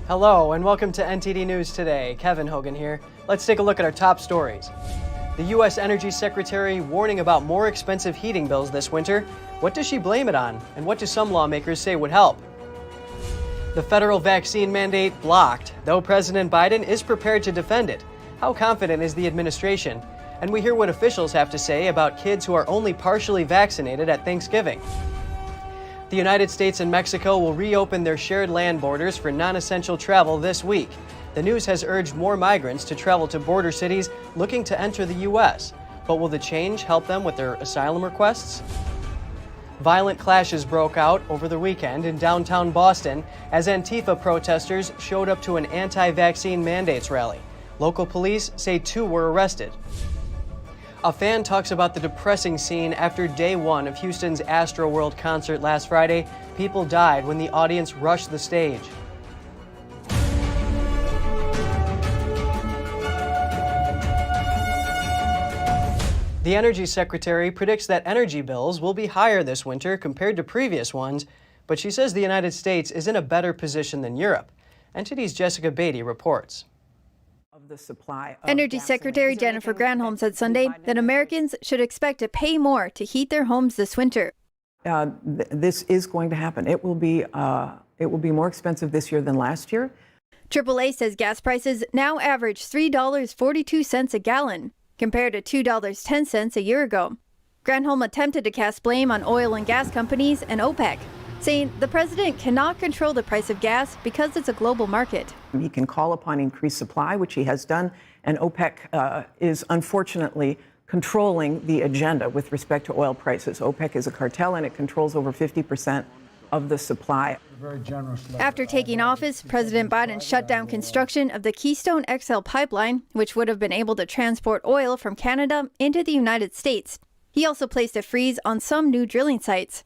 Hello and welcome to NTD News Today. Kevin Hogan here. Let's take a look at our top stories. The U.S. Energy Secretary warning about more expensive heating bills this winter. What does she blame it on? And what do some lawmakers say would help? The federal vaccine mandate blocked, though President Biden is prepared to defend it. How confident is the administration? And we hear what officials have to say about kids who are only partially vaccinated at Thanksgiving. The United States and Mexico will reopen their shared land borders for non-essential travel this week. The news has urged more migrants to travel to border cities looking to enter the U.S. But will the change help them with their asylum requests? Violent clashes broke out over the weekend in downtown Boston as Antifa protesters showed up to an anti-vaccine mandates rally. Local police say 2 were arrested. A fan talks about the depressing scene after day 1 of Houston's Astroworld concert last Friday. People died when the audience rushed the stage. The Energy Secretary predicts that energy bills will be higher this winter compared to previous ones, but she says the United States is in a better position than Europe. NTD's Jessica Beatty reports. Energy Secretary Jennifer Granholm said Sunday that Americans should expect to pay more to heat their homes this winter. This is going to happen. It will be more expensive this year than last year. AAA says gas prices now average $3.42 a gallon, compared to $2.10 a year ago. Granholm attempted to cast blame on oil and gas companies and OPEC, saying the president cannot control the price of gas because it's a global market. He can call upon increased supply, which he has done, and OPEC is unfortunately controlling the agenda with respect to oil prices. OPEC is a cartel and it controls over 50% of the supply. After taking office, President Biden shut down construction of the Keystone XL pipeline, which would have been able to transport oil from Canada into the United States. He also placed a freeze on some new drilling sites.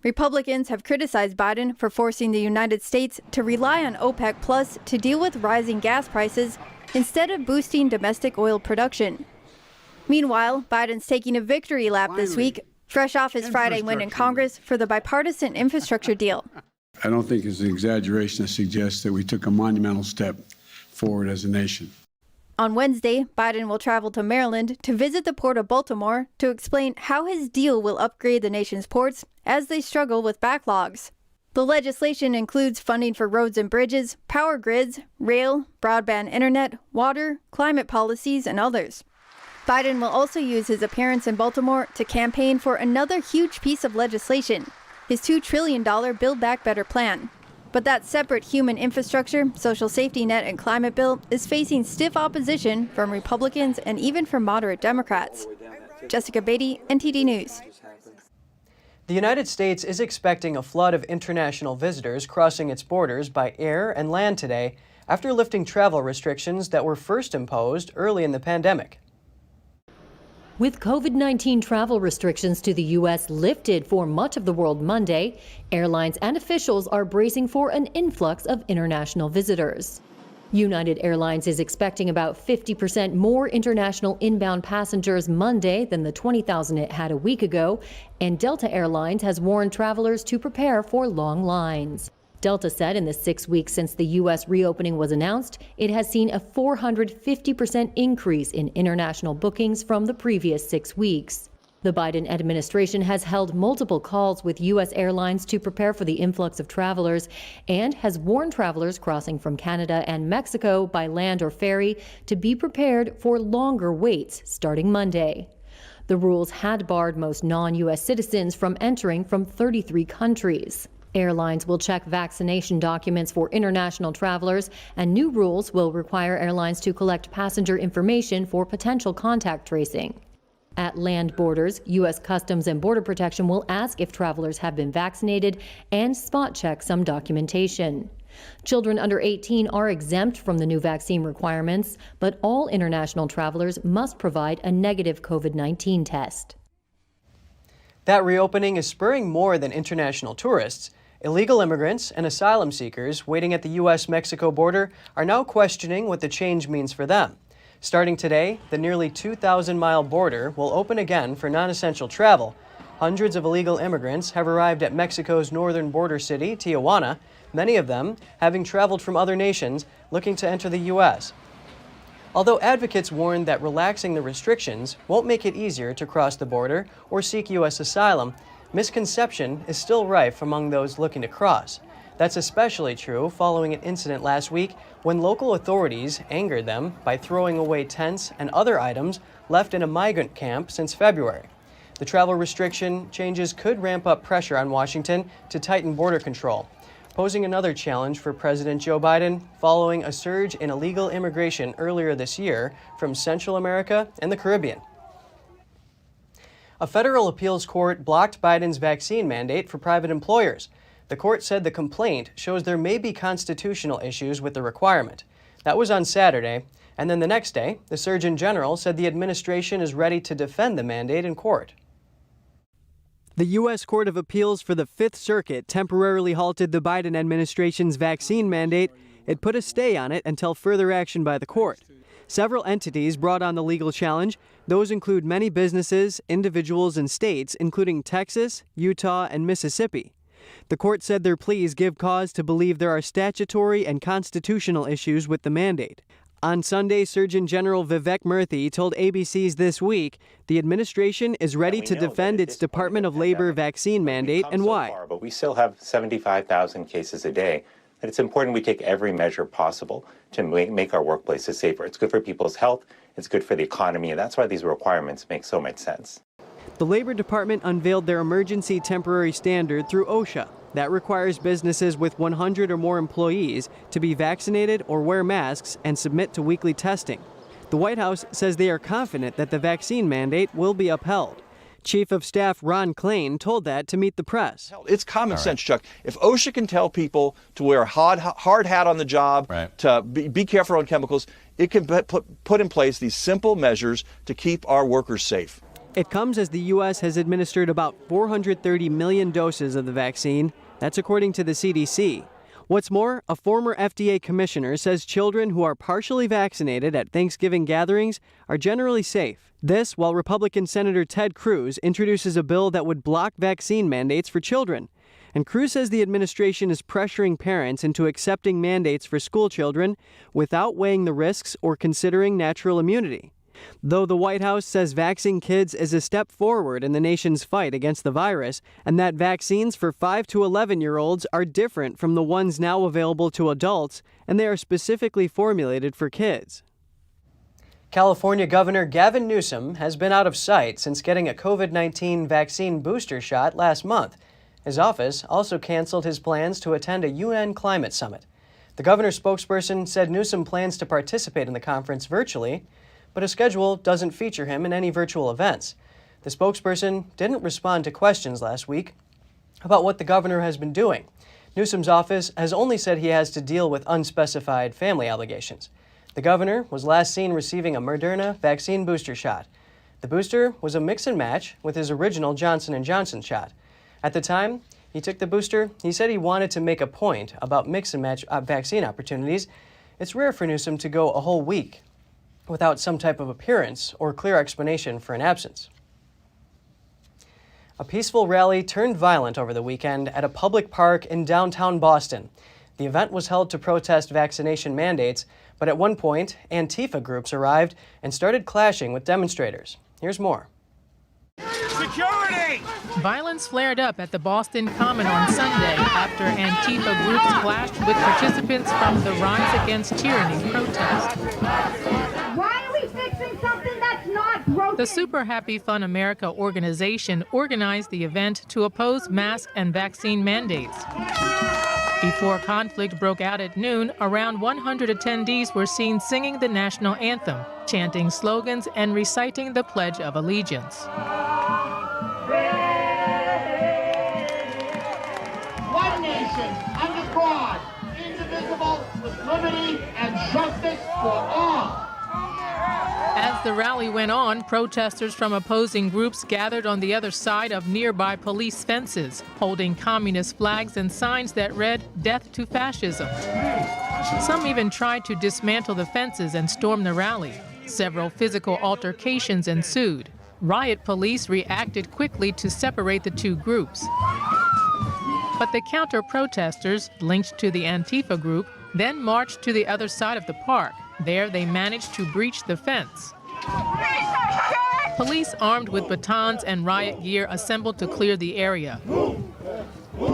Republicans have criticized Biden for forcing the United States to rely on OPEC Plus to deal with rising gas prices instead of boosting domestic oil production. Meanwhile, Biden's taking a victory lap this week, fresh off his Friday win in Congress for the bipartisan infrastructure deal. I don't think it's an exaggeration to suggest that we took a monumental step forward as a nation. On Wednesday, Biden will travel to Maryland to visit the Port of Baltimore to explain how his deal will upgrade the nation's ports as they struggle with backlogs. The legislation includes funding for roads and bridges, power grids, rail, broadband internet, water, climate policies, and others. Biden will also use his appearance in Baltimore to campaign for another huge piece of legislation, his $2 trillion Build Back Better plan. But that separate human infrastructure, social safety net, and climate bill is facing stiff opposition from Republicans and even from moderate Democrats. Jessica Beatty, NTD News. The United States is expecting a flood of international visitors crossing its borders by air and land today after lifting travel restrictions that were first imposed early in the pandemic. With COVID-19 travel restrictions to the U.S. lifted for much of the world Monday, airlines and officials are bracing for an influx of international visitors. United Airlines is expecting about 50% more international inbound passengers Monday than the 20,000 it had a week ago, and Delta Airlines has warned travelers to prepare for long lines. Delta said in the 6 weeks since the U.S. reopening was announced, it has seen a 450% increase in international bookings from the previous 6 weeks. The Biden administration has held multiple calls with U.S. airlines to prepare for the influx of travelers and has warned travelers crossing from Canada and Mexico by land or ferry to be prepared for longer waits starting Monday. The rules had barred most non-U.S. citizens from entering from 33 countries. Airlines will check vaccination documents for international travelers, and new rules will require airlines to collect passenger information for potential contact tracing. At land borders, U.S. Customs and Border Protection will ask if travelers have been vaccinated and spot check some documentation. Children under 18 are exempt from the new vaccine requirements, but all international travelers must provide a negative COVID-19 test. That reopening is spurring more than international tourists. Illegal immigrants and asylum seekers waiting at the U.S.-Mexico border are now questioning what the change means for them. Starting today, the nearly 2,000-mile border will open again for non-essential travel, Hundreds of illegal immigrants have arrived at Mexico's northern border city, Tijuana, many of them having traveled from other nations looking to enter the U.S. Although advocates warn that relaxing the restrictions won't make it easier to cross the border or seek U.S. asylum, misconception is still rife among those looking to cross. That's especially true following an incident last week when local authorities angered them by throwing away tents and other items left in a migrant camp since February. The travel restriction changes could ramp up pressure on Washington to tighten border control, posing another challenge for President Joe Biden following a surge in illegal immigration earlier this year from Central America and the Caribbean. A federal appeals court blocked Biden's vaccine mandate for private employers. The court said the complaint shows there may be constitutional issues with the requirement. That was on Saturday, and then the next day, the Surgeon General said the administration is ready to defend the mandate in court. The U.S. Court of Appeals for the Fifth Circuit temporarily halted the Biden administration's vaccine mandate. It put a stay on it until further action by the court. Several entities brought on the legal challenge. Those include many businesses, individuals, and states, including Texas, Utah, and Mississippi. The court said their pleas give cause to believe there are statutory and constitutional issues with the mandate. On Sunday, Surgeon General Vivek Murthy told ABC's This Week the administration is ready to defend its Department of Labor vaccine mandate and why. But we still have 75,000 cases a day. And it's important we take every measure possible to make our workplaces safer. It's good for people's health, it's good for the economy, and that's why these requirements make so much sense. The Labor Department unveiled their emergency temporary standard through OSHA. That requires businesses with 100 or more employees to be vaccinated or wear masks and submit to weekly testing. The White House says they are confident that the vaccine mandate will be upheld. Chief of Staff Ron Klain told that to Meet the Press. It's common sense, Chuck. If OSHA can tell people to wear a hard hat on the job, to be careful on chemicals, it can put in place these simple measures to keep our workers safe. It comes as the U.S. has administered about 430 million doses of the vaccine. That's according to the CDC. What's more, a former FDA commissioner says children who are partially vaccinated at Thanksgiving gatherings are generally safe. This while Republican Senator Ted Cruz introduces a bill that would block vaccine mandates for children. And Cruz says the administration is pressuring parents into accepting mandates for school children without weighing the risks or considering natural immunity. Though the White House says vaccinating kids is a step forward in the nation's fight against the virus, and that vaccines for 5 to 11-year-olds are different from the ones now available to adults, and they are specifically formulated for kids. California Governor Gavin Newsom has been out of sight since getting a COVID-19 vaccine booster shot last month. His office also canceled his plans to attend a UN climate summit. The governor's spokesperson said Newsom plans to participate in the conference virtually, but his schedule doesn't feature him in any virtual events. The spokesperson didn't respond to questions last week about what the governor has been doing. Newsom's office has only said he has to deal with unspecified family obligations. The governor was last seen receiving a Moderna vaccine booster shot. The booster was a mix and match with his original Johnson & Johnson shot. At the time he took the booster, he said he wanted to make a point about mix and match vaccine opportunities. It's rare for Newsom to go a whole week without some type of appearance or clear explanation for an absence. A peaceful rally turned violent over the weekend at a public park in downtown Boston. The event was held to protest vaccination mandates, but at one point, Antifa groups arrived and started clashing with demonstrators. Here's more. Security! Violence flared up at the Boston Common on Sunday after Antifa groups clashed with participants from the Rise Against Tyranny protest. Why are we fixing something that's not broken? The Super Happy Fun America organization organized the event to oppose mask and vaccine mandates. Before conflict broke out at noon, around 100 attendees were seen singing the national anthem, chanting slogans, and reciting the Pledge of Allegiance. One nation, under God, indivisible, with liberty and justice for all. As the rally went on, protesters from opposing groups gathered on the other side of nearby police fences, holding communist flags and signs that read, "Death to Fascism." Some even tried to dismantle the fences and storm the rally. Several physical altercations ensued. Riot police reacted quickly to separate the two groups. But the counter-protesters, linked to the Antifa group, then marched to the other side of the park. There, they managed to breach the fence. Police armed with batons and riot gear assembled to clear the area.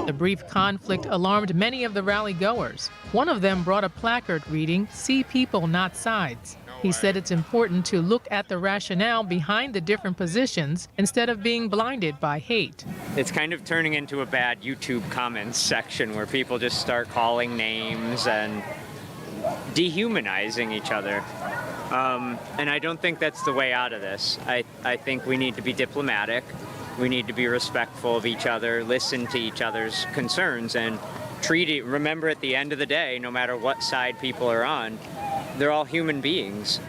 The brief conflict alarmed many of the rally goers. One of them brought a placard reading, "See people, not sides." He said it's important to look at the rationale behind the different positions instead of being blinded by hate. It's kind of turning into a bad YouTube comments section where people just start calling names and dehumanizing each other. And I don't think that's the way out of this. I think we need to be diplomatic. We need to be respectful of each other, listen to each other's concerns, and remember at the end of the day, no matter what side people are on, they're all human beings.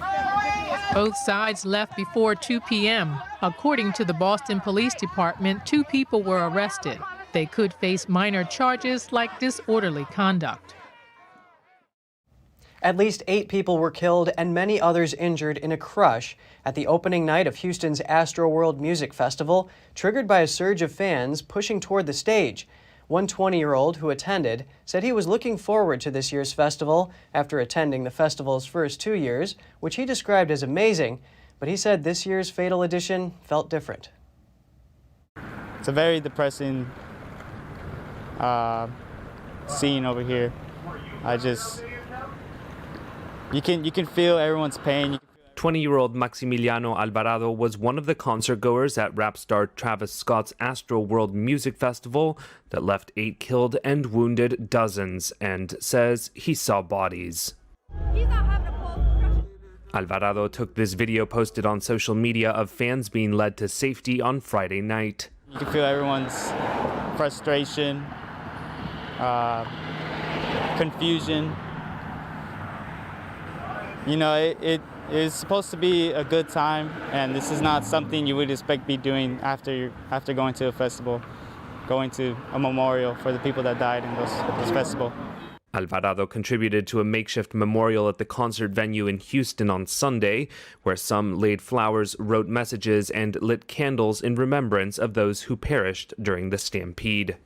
Both sides left before 2 p.m. According to the Boston Police Department, 2 people were arrested. They could face minor charges like disorderly conduct. At least 8 people were killed and many others injured in a crush at the opening night of Houston's Astroworld Music Festival, triggered by a surge of fans pushing toward the stage. One 20-year-old who attended said he was looking forward to this year's festival after attending the festival's first 2 years, which he described as amazing, but he said this year's Fatal Edition felt different. It's a very depressing scene over here. You can feel everyone's pain. 20-year-old Maximiliano Alvarado was one of the concert goers at rap star Travis Scott's Astroworld Music Festival that left 8 killed and wounded dozens, and says he saw bodies. Alvarado took this video posted on social media of fans being led to safety on Friday night. You can feel everyone's frustration, confusion. You know, it is supposed to be a good time, and this is not something you would expect to be doing after going to a festival, going to a memorial for the people that died in this festival. Alvarado contributed to a makeshift memorial at the concert venue in Houston on Sunday, where some laid flowers, wrote messages, and lit candles in remembrance of those who perished during the stampede.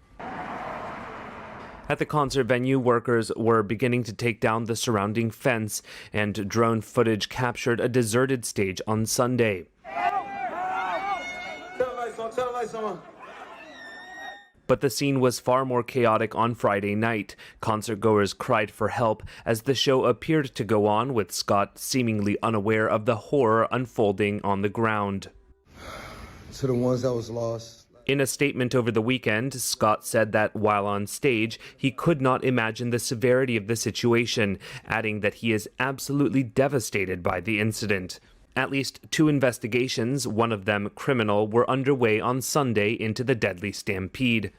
At the concert venue, workers were beginning to take down the surrounding fence, and drone footage captured a deserted stage on Sunday. But the scene was far more chaotic on Friday night. Concertgoers cried for help as the show appeared to go on, with Scott seemingly unaware of the horror unfolding on the ground. To the ones that was lost. In a statement over the weekend, Scott said that while on stage, he could not imagine the severity of the situation, adding that he is absolutely devastated by the incident. At least 2 investigations, one of them criminal, were underway on Sunday into the deadly stampede.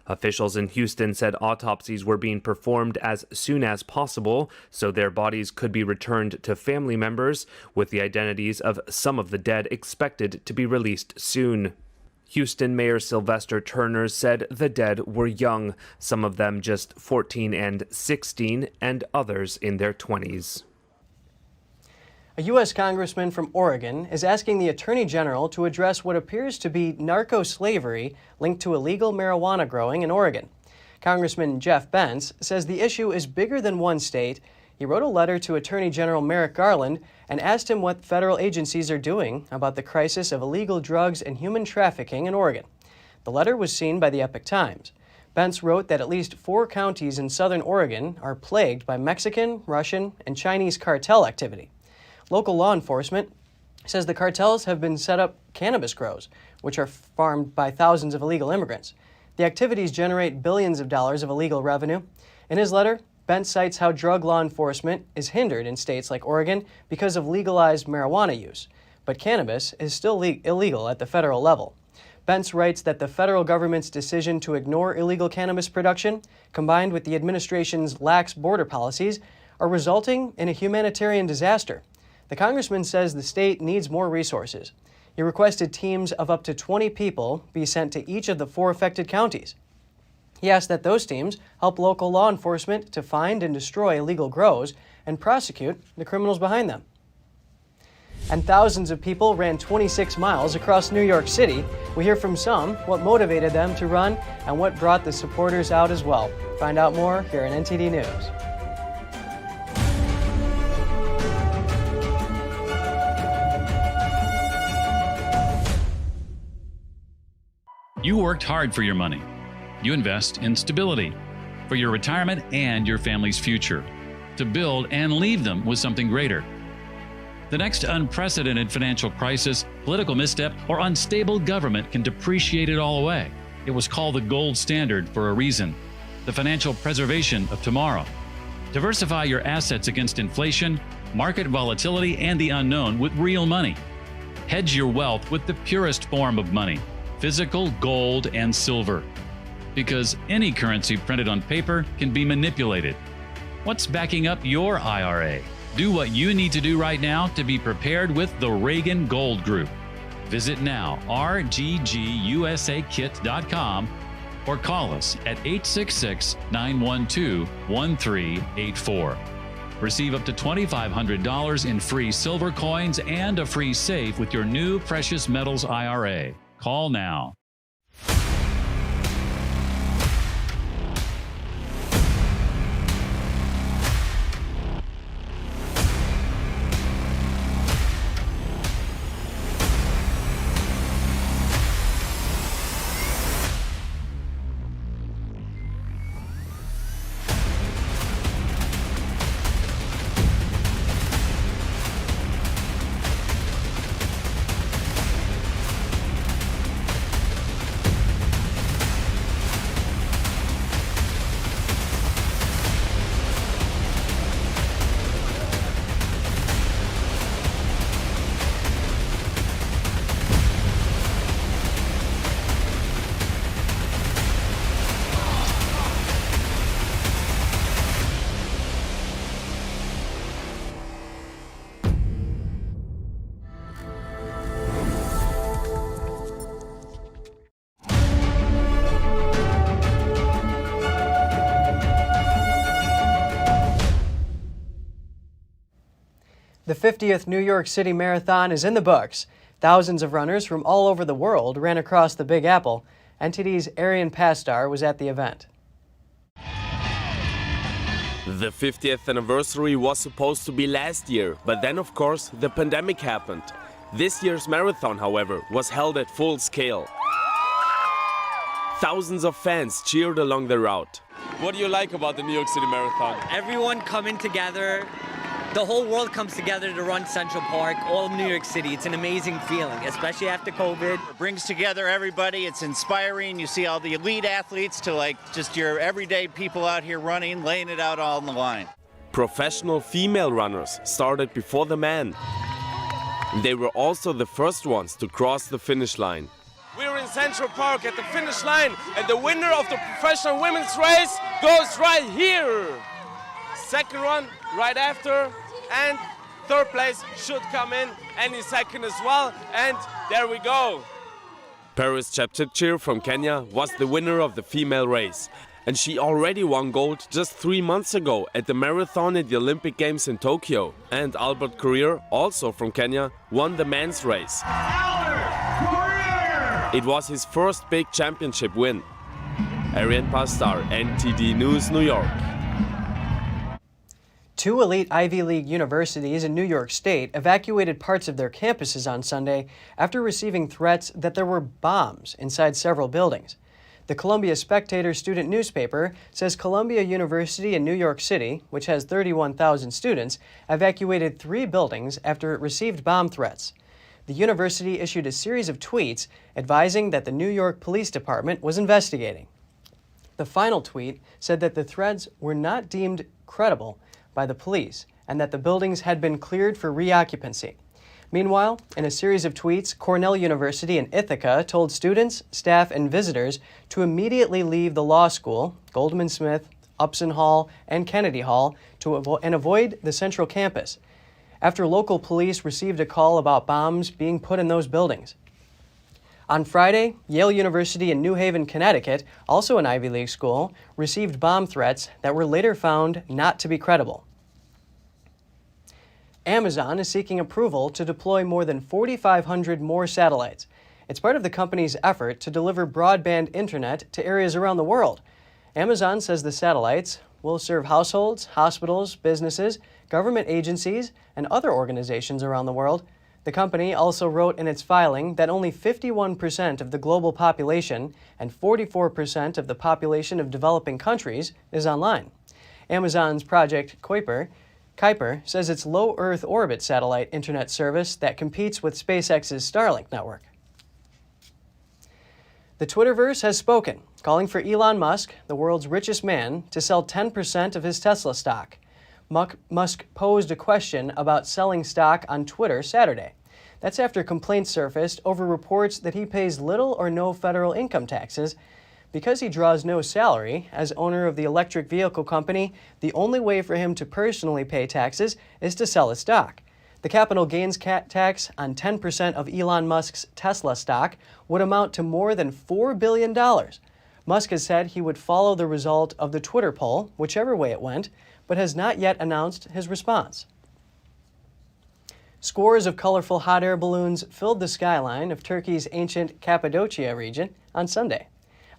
Officials in Houston said autopsies were being performed as soon as possible, so their bodies could be returned to family members, with the identities of some of the dead expected to be released soon. Houston Mayor Sylvester Turner said the dead were young, some of them just 14 and 16, and others in their 20s. A U.S. Congressman from Oregon is asking the Attorney General to address what appears to be narco-slavery linked to illegal marijuana growing in Oregon. Congressman Jeff Bentz says the issue is bigger than one state. He wrote a letter to Attorney General Merrick Garland and asked him what federal agencies are doing about the crisis of illegal drugs and human trafficking in Oregon. The letter was seen by the Epoch Times. Bentz wrote that at least 4 counties in southern Oregon are plagued by Mexican, Russian, and Chinese cartel activity. Local law enforcement says the cartels have been set up cannabis grows, which are farmed by thousands of illegal immigrants. The activities generate billions of dollars of illegal revenue. In his letter, Bentz cites how drug law enforcement is hindered in states like Oregon because of legalized marijuana use, but cannabis is still illegal at the federal level. Bentz writes that the federal government's decision to ignore illegal cannabis production, combined with the administration's lax border policies, are resulting in a humanitarian disaster. The congressman says the state needs more resources. He requested teams of up to 20 people be sent to each of the 4 affected counties. He asked that those teams help local law enforcement to find and destroy illegal grows and prosecute the criminals behind them. And thousands of people ran 26 miles across New York City. We hear from some what motivated them to run and what brought the supporters out as well. Find out more here in NTD News. You worked hard for your money. You invest in stability for your retirement and your family's future, to build and leave them with something greater. The next unprecedented financial crisis, political misstep, or unstable government can depreciate it all away. It was called the gold standard for a reason, the financial preservation of tomorrow. Diversify your assets against inflation, market volatility, and the unknown with real money. Hedge your wealth with the purest form of money, physical gold and silver. Because any currency printed on paper can be manipulated. What's backing up your IRA? Do what you need to do right now to be prepared with the Reagan Gold Group. Visit now, rggusakit.com, or call us at 866-912-1384. Receive up to $2,500 in free silver coins and a free safe with your new precious metals IRA. Call now. The 50th New York City Marathon is in the books. Thousands of runners from all over the world ran across the Big Apple. NTD's Arian Pastar was at the event. The 50th anniversary was supposed to be last year, but then of course the pandemic happened. This year's marathon, however, was held at full scale. Thousands of fans cheered along the route. What do you like about the New York City Marathon? Everyone coming together. The whole world comes together to run Central Park, all of New York City. It's an amazing feeling, especially after COVID. It brings together everybody. It's inspiring. You see all the elite athletes to just your everyday people out here running, laying it out all on the line. Professional female runners started before the men. They were also the first ones to cross the finish line. We're in Central Park at the finish line, and the winner of the professional women's race goes right here. Second one right after, and third place should come in any second as well, and there we go. Paris Chepchirchir from Kenya was the winner of the female race, and she already won gold just 3 months ago at the marathon at the Olympic Games in Tokyo. And Albert Courier, also from Kenya, won the men's race. It was his first big championship win. Arian Pastar, NTD News, New York. Two elite Ivy League universities in New York State evacuated parts of their campuses on Sunday after receiving threats that there were bombs inside several buildings. The Columbia Spectator student newspaper says Columbia University in New York City, which has 31,000 students, evacuated 3 buildings after it received bomb threats. The university issued a series of tweets advising that the New York Police Department was investigating. The final tweet said that the threats were not deemed credible by the police and that the buildings had been cleared for reoccupancy. Meanwhile, in a series of tweets, Cornell University in Ithaca told students, staff, and visitors to immediately leave the law school, Goldman Smith, Upson Hall, and Kennedy Hall and avoid the central campus, after local police received a call about bombs being put in those buildings. On Friday, Yale University in New Haven, Connecticut, also an Ivy League school, received bomb threats that were later found not to be credible. Amazon is seeking approval to deploy more than 4,500 more satellites. It's part of the company's effort to deliver broadband internet to areas around the world. Amazon says the satellites will serve households, hospitals, businesses, government agencies, and other organizations around the world. The company also wrote in its filing that only 51% of the global population and 44% of the population of developing countries is online. Amazon's Project Kuiper says it's low Earth orbit satellite internet service that competes with SpaceX's Starlink network. The Twitterverse has spoken, calling for Elon Musk, the world's richest man, to sell 10% of his Tesla stock. Musk posed a question about selling stock on Twitter Saturday. That's after complaints surfaced over reports that he pays little or no federal income taxes. Because he draws no salary as owner of the electric vehicle company, the only way for him to personally pay taxes is to sell his stock. The capital gains tax on 10% of Elon Musk's Tesla stock would amount to more than $4 billion. Musk has said he would follow the result of the Twitter poll, whichever way it went, but has not yet announced his response. Scores of colorful hot air balloons filled the skyline of Turkey's ancient Cappadocia region on Sunday.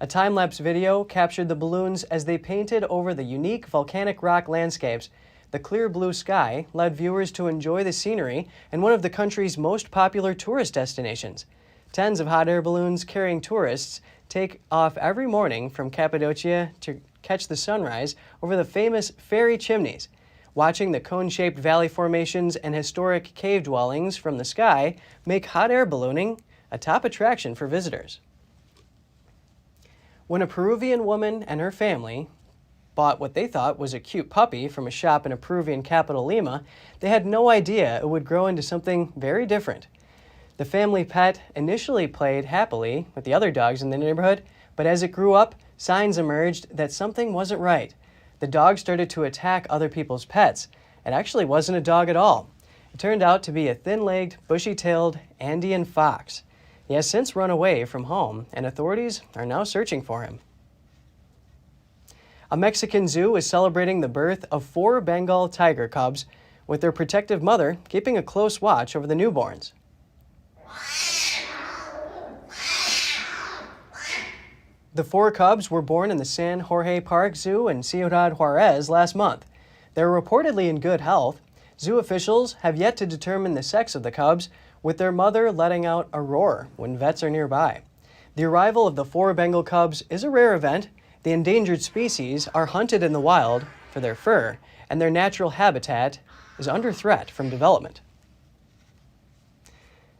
A time-lapse video captured the balloons as they painted over the unique volcanic rock landscapes. The clear blue sky led viewers to enjoy the scenery in one of the country's most popular tourist destinations. Tens of hot air balloons carrying tourists take off every morning from Cappadocia to catch the sunrise over the famous fairy chimneys. Watching the cone-shaped valley formations and historic cave dwellings from the sky make hot air ballooning a top attraction for visitors. When a Peruvian woman and her family bought what they thought was a cute puppy from a shop in a Peruvian capital, Lima, they had no idea it would grow into something very different. The family pet initially played happily with the other dogs in the neighborhood, but as it grew up, signs emerged that something wasn't right. The dog started to attack other people's pets. It actually wasn't a dog at all. It turned out to be a thin-legged, bushy-tailed Andean fox. He has since run away from home, and authorities are now searching for him. A Mexican zoo is celebrating the birth of 4 Bengal tiger cubs, with their protective mother keeping a close watch over the newborns. The 4 cubs were born in the San Jorge Park Zoo in Ciudad Juarez last month. They're reportedly in good health. Zoo officials have yet to determine the sex of the cubs, with their mother letting out a roar when vets are nearby. The arrival of the 4 Bengal cubs is a rare event. The endangered species are hunted in the wild for their fur, and their natural habitat is under threat from development.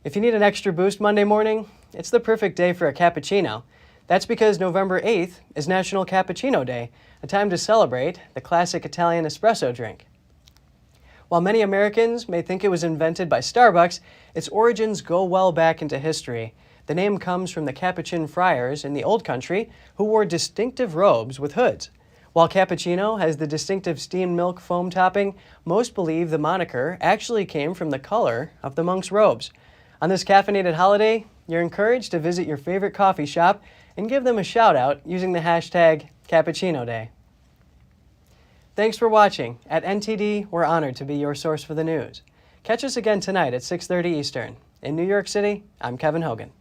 If you need an extra boost Monday morning, it's the perfect day for a cappuccino. That's because November 8th is National Cappucino Day, a time to celebrate the classic Italian espresso drink. While many Americans may think it was invented by Starbucks, its origins go well back into history. The name comes from the Capuchin friars in the Old Country who wore distinctive robes with hoods. While cappuccino has the distinctive steamed milk foam topping, most believe the moniker actually came from the color of the monks' robes. On this caffeinated holiday, you're encouraged to visit your favorite coffee shop and give them a shout out using the hashtag Cappuccino Day. Thanks for watching. At NTD, we're honored to be your source for the news. Catch us again tonight at 6:30 Eastern. In New York City, I'm Kevin Hogan.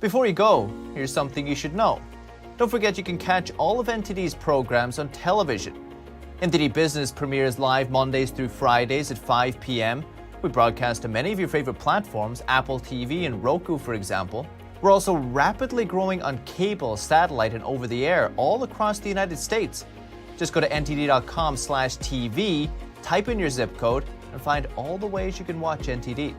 Before you go, here's something you should know. Don't forget you can catch all of NTD's programs on television. NTD Business premieres live Mondays through Fridays at 5 p.m. We broadcast to many of your favorite platforms, Apple TV and Roku, for example. We're also rapidly growing on cable, satellite, and over-the-air all across the United States. Just go to ntd.com/TV, type in your zip code, and find all the ways you can watch NTD.